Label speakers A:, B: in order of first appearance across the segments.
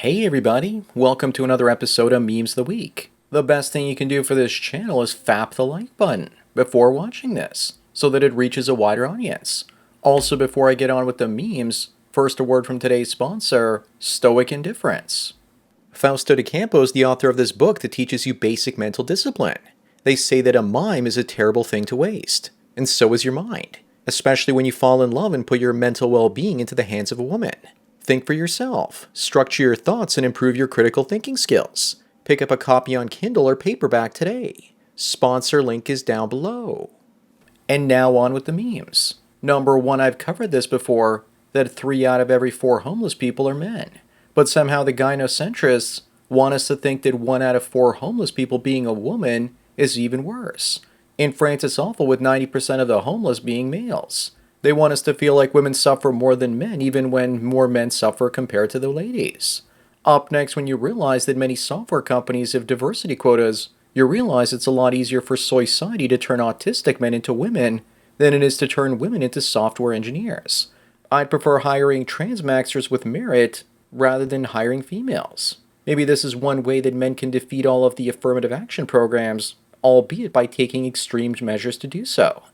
A: Hey everybody, welcome to another episode of Memes of the Week. The best thing you can do for this channel is fap the like button before watching this, so that it reaches a wider audience. Also, before I get on with the memes, first a word from today's sponsor, Stoic Indifference. Fausto de Campo is the author of this book that teaches you basic mental discipline. They say that a mime is a terrible thing to waste, and so is your mind, especially when you fall in love and put your mental well-being into the hands of a woman. Think for yourself, structure your thoughts, and improve your critical thinking skills. Pick up a copy on Kindle or paperback today. Sponsor link is down below. And now on with the memes. Number one, I've covered this before, that 3 out of every 4 homeless people are men. But somehow the gynocentrists want us to think that 1 out of 4 homeless people being a woman is even worse. In France, it's awful with 90% of the homeless being males. They want us to feel like women suffer more than men, even when more men suffer compared to the ladies. Up next, when you realize that many software companies have diversity quotas, you realize it's a lot easier for society to turn autistic men into women than it is to turn women into software engineers. I'd prefer hiring transmaxers with merit rather than hiring females. Maybe this is one way that men can defeat all of the affirmative action programs, albeit by taking extreme measures to do so.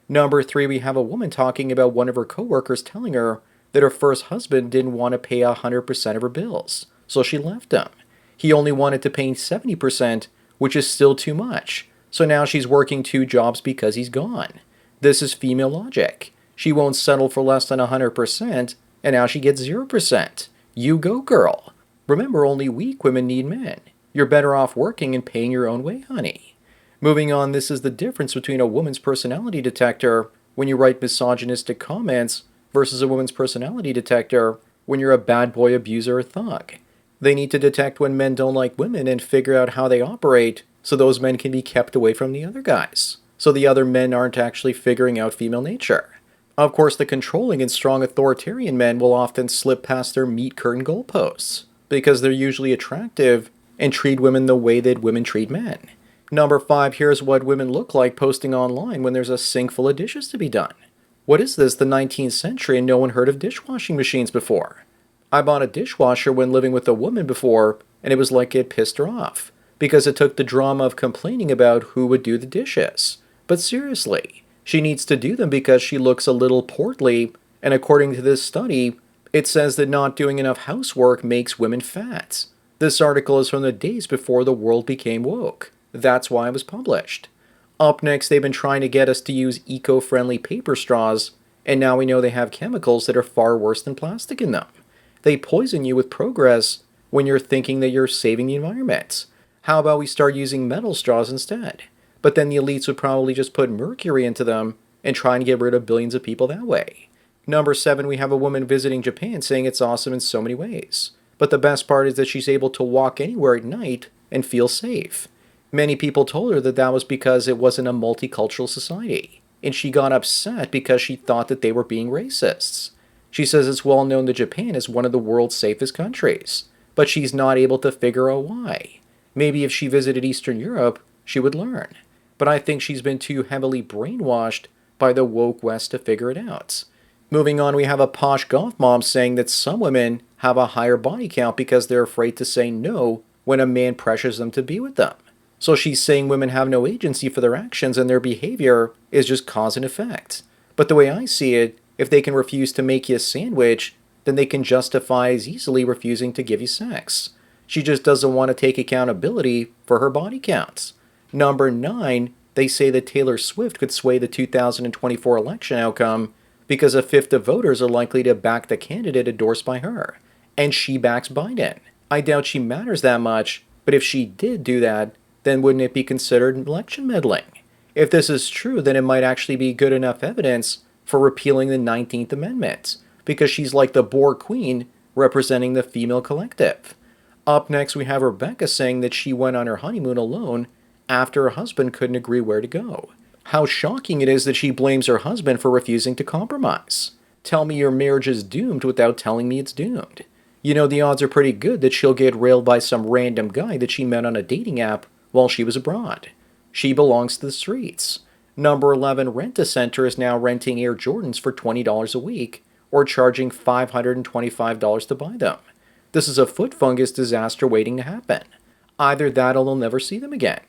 A: Number 3, we have a woman talking about one of her coworkers telling her that her first husband didn't want to pay 100% of her bills, so she left him. He only wanted to pay 70%, which is still too much, so now she's working 2 jobs because he's gone. This is female logic. She won't settle for less than 100%, and now she gets 0%. You go, girl. Remember, only weak women need men. You're better off working and paying your own way, honey. Moving on, this is the difference between a woman's personality detector when you write misogynistic comments versus a woman's personality detector when you're a bad boy, abuser, or thug. They need to detect when men don't like women and figure out how they operate so those men can be kept away from the other guys, so the other men aren't actually figuring out female nature. Of course, the controlling and strong authoritarian men will often slip past their meat curtain goalposts because they're usually attractive and treat women the way that women treat men. Number 5, here's what women look like posting online when there's a sink full of dishes to be done. What is this, the 19th century, and no one heard of dishwashing machines before? I bought a dishwasher when living with a woman before, and it was like it pissed her off, because it took the drama of complaining about who would do the dishes. But seriously, she needs to do them because she looks a little portly, and according to this study, it says that not doing enough housework makes women fat. This article is from the days before the world became woke. That's why it was published. Up next, they've been trying to get us to use eco-friendly paper straws, and now we know they have chemicals that are far worse than plastic in them. They poison you with progress when you're thinking that you're saving the environment. How about we start using metal straws instead? But then the elites would probably just put mercury into them and try and get rid of billions of people that way. Number 7, we have a woman visiting Japan saying it's awesome in so many ways. But the best part is that she's able to walk anywhere at night and feel safe. Many people told her that that was because it wasn't a multicultural society, and she got upset because she thought that they were being racists. She says it's well known that Japan is one of the world's safest countries, but she's not able to figure out why. Maybe if she visited Eastern Europe, she would learn. But I think she's been too heavily brainwashed by the woke West to figure it out. Moving on, we have a posh golf mom saying that some women have a higher body count because they're afraid to say no when a man pressures them to be with them. So she's saying women have no agency for their actions and their behavior is just cause and effect. But the way I see it, if they can refuse to make you a sandwich, then they can justify as easily refusing to give you sex. She just doesn't want to take accountability for her body counts. Number 9, they say that Taylor Swift could sway the 2024 election outcome because a fifth of voters are likely to back the candidate endorsed by her. And she backs Biden. I doubt she matters that much, but if she did do that, then wouldn't it be considered election meddling? If this is true, then it might actually be good enough evidence for repealing the 19th Amendment, because she's like the Boer Queen representing the female collective. Up next, we have Rebecca saying that she went on her honeymoon alone after her husband couldn't agree where to go. How shocking it is that she blames her husband for refusing to compromise. Tell me your marriage is doomed without telling me it's doomed. You know, the odds are pretty good that she'll get railed by some random guy that she met on a dating app while she was abroad. She belongs to the streets. Number 11, Rent-A-Center is now renting Air Jordans for $20 a week, or charging $525 to buy them. This is a foot fungus disaster waiting to happen. Either that or they'll never see them again.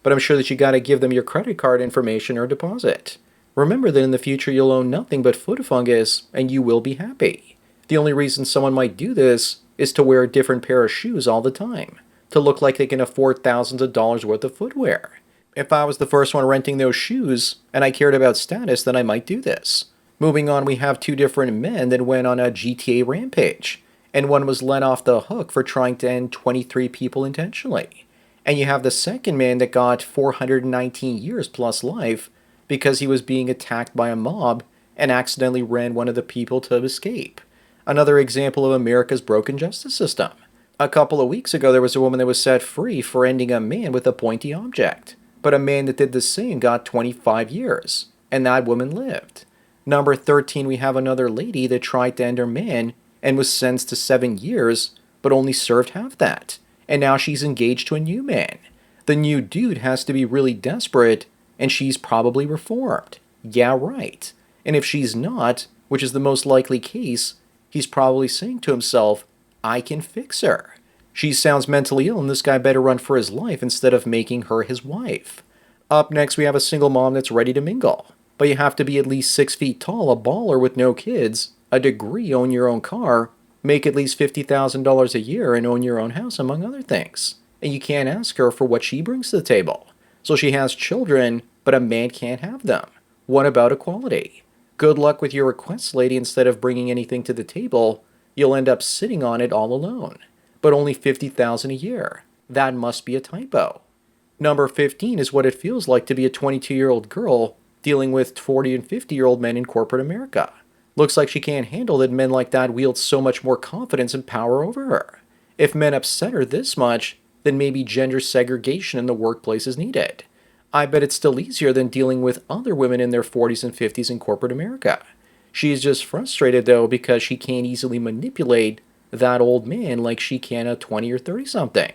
A: But I'm sure that you gotta give them your credit card information or deposit. Remember that in the future you'll own nothing but foot fungus and you will be happy. The only reason someone might do this is to wear a different pair of shoes all the time, to look like they can afford thousands of dollars worth of footwear. If I was the first one renting those shoes and I cared about status, then I might do this. Moving on, we have two different men that went on a GTA rampage, and one was let off the hook for trying to end 23 people intentionally. And you have the second man that got 419 years plus life because he was being attacked by a mob and accidentally ran one of the people to escape. Another example of America's broken justice system. A couple of weeks ago, there was a woman that was set free for ending a man with a pointy object. But a man that did the same got 25 years, and that woman lived. Number 13, we have another lady that tried to end her man and was sentenced to 7 years, but only served half that. And now she's engaged to a new man. The new dude has to be really desperate, and she's probably reformed. Yeah, right. And if she's not, which is the most likely case, he's probably saying to himself, I can fix her. She sounds mentally ill, and this guy better run for his life instead of making her his wife. Up next, we have a single mom that's ready to mingle. But you have to be at least 6 feet tall, a baller with no kids, a degree, own your own car, make at least $50,000 a year, and own your own house, among other things. And you can't ask her for what she brings to the table. So she has children, but a man can't have them. What about equality? Good luck with your request, lady. Instead of bringing anything to the table, you'll end up sitting on it all alone. But only $50,000 a year. That must be a typo. Number 15 is what it feels like to be a 22-year-old girl dealing with 40 and 50-year-old men in corporate America. Looks like she can't handle that men like that wield so much more confidence and power over her. If men upset her this much, then maybe gender segregation in the workplace is needed. I bet it's still easier than dealing with other women in their 40s and 50s in corporate America. She's just frustrated, though, because she can't easily manipulate that old man like she can a 20 or 30-something.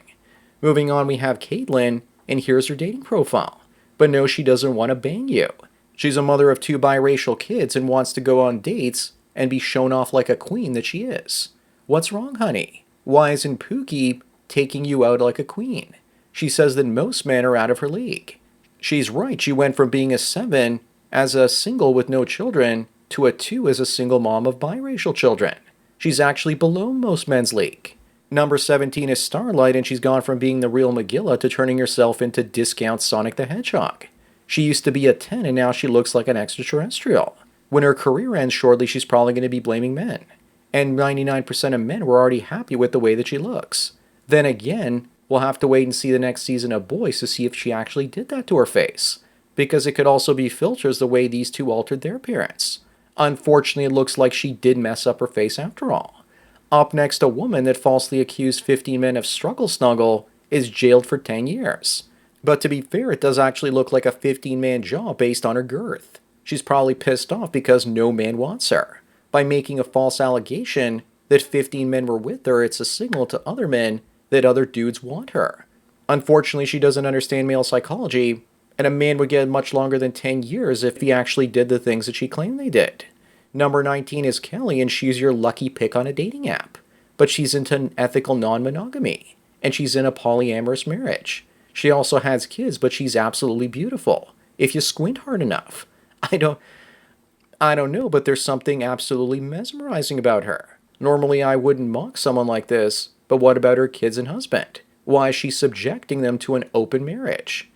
A: Moving on, we have Caitlin, and here's her dating profile. But no, she doesn't want to bang you. She's a mother of 2 biracial kids and wants to go on dates and be shown off like a queen that she is. What's wrong, honey? Why isn't Pookie taking you out like a queen? She says that most men are out of her league. She's right, she went from being a 7 as a single with no children to a 2 as a single mom of biracial children. She's actually below most men's league. Number 17 is Starlight, and she's gone from being the real Megilla to turning herself into discount Sonic the Hedgehog. She used to be a 10, and now she looks like an extraterrestrial. When her career ends shortly, she's probably going to be blaming men. And 99% of men were already happy with the way that she looks. Then again, we'll have to wait and see the next season of Boys to see if she actually did that to her face. Because it could also be filters the way these two altered their appearance. Unfortunately, it looks like she did mess up her face after all. Up next, a woman that falsely accused 15 men of struggle snuggle is jailed for 10 years. But to be fair, it does actually look like a 15-man job based on her girth. She's probably pissed off because no man wants her. By making a false allegation that 15 men were with her, it's a signal to other men that other dudes want her. Unfortunately, she doesn't understand male psychology, and a man would get much longer than 10 years if he actually did the things that she claimed they did. Number 19 is Kelly, and she's your lucky pick on a dating app. But she's into ethical non-monogamy, and she's in a polyamorous marriage. She also has kids, but she's absolutely beautiful, if you squint hard enough. I don't know, but there's something absolutely mesmerizing about her. Normally, I wouldn't mock someone like this, but what about her kids and husband? Why is she subjecting them to an open marriage?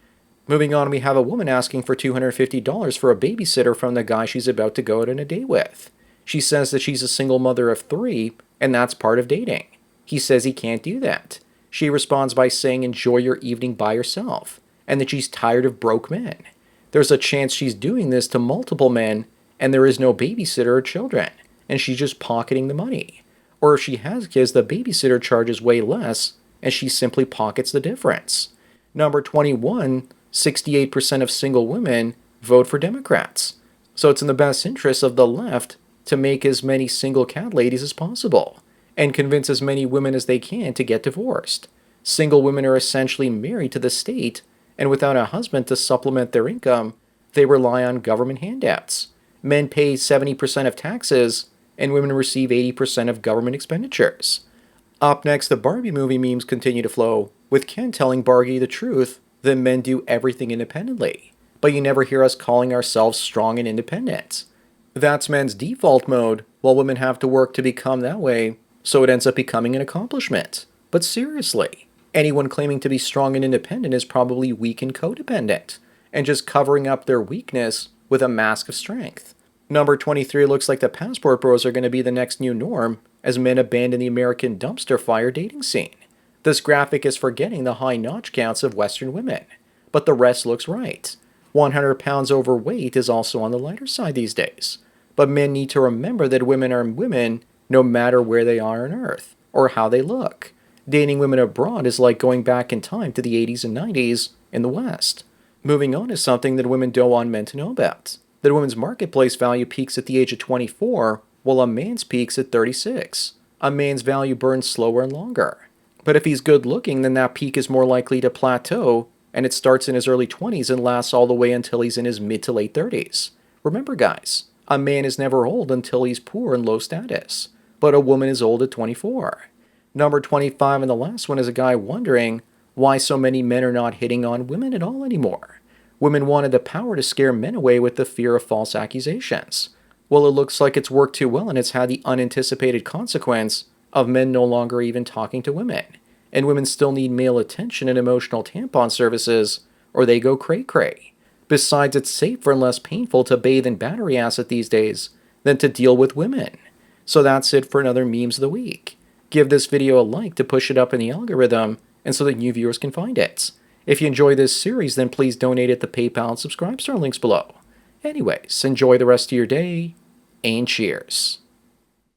A: Moving on, we have a woman asking for $250 for a babysitter from the guy she's about to go out on a date with. She says that she's a single mother of 3, and that's part of dating. He says he can't do that. She responds by saying enjoy your evening by yourself, and that she's tired of broke men. There's a chance she's doing this to multiple men, and there is no babysitter or children, and she's just pocketing the money. Or if she has kids, the babysitter charges way less, and she simply pockets the difference. Number 21, 68% of single women vote for Democrats. So it's in the best interest of the left to make as many single cat ladies as possible, and convince as many women as they can to get divorced. Single women are essentially married to the state, and without a husband to supplement their income, they rely on government handouts. Men pay 70% of taxes, and women receive 80% of government expenditures. Up next, the Barbie movie memes continue to flow, with Ken telling Barbie the truth that men do everything independently, but you never hear us calling ourselves strong and independent. That's men's default mode, while women have to work to become that way, so it ends up becoming an accomplishment. But seriously, anyone claiming to be strong and independent is probably weak and codependent, and just covering up their weakness with a mask of strength. Number 23 looks like the passport bros are going to be the next new norm as men abandon the American dumpster fire dating scene. This graphic is forgetting the high notch counts of Western women, but the rest looks right. 100 pounds overweight is also on the lighter side these days. But men need to remember that women are women no matter where they are on Earth or how they look. Dating women abroad is like going back in time to the 80s and 90s in the West. Moving on is something that women don't want men to know about. That a woman's marketplace value peaks at the age of 24, while a man's peaks at 36. A man's value burns slower and longer. But if he's good looking, then that peak is more likely to plateau, and it starts in his early 20s and lasts all the way until he's in his mid to late 30s. Remember, guys, a man is never old until he's poor and low status, but a woman is old at 24. Number 25 and the last one is a guy wondering why so many men are not hitting on women at all anymore. Women wanted the power to scare men away with the fear of false accusations. Well, it looks like it's worked too well, and it's had the unanticipated consequence of men no longer even talking to women. And women still need male attention and emotional tampon services, or they go cray-cray. Besides, it's safer and less painful to bathe in battery acid these days than to deal with women. So that's it for another Memes of the Week. Give this video a like to push it up in the algorithm, and so that new viewers can find it. If you enjoy this series, then please donate at the PayPal and subscribe star links below. Anyways, enjoy the rest of your day, and cheers.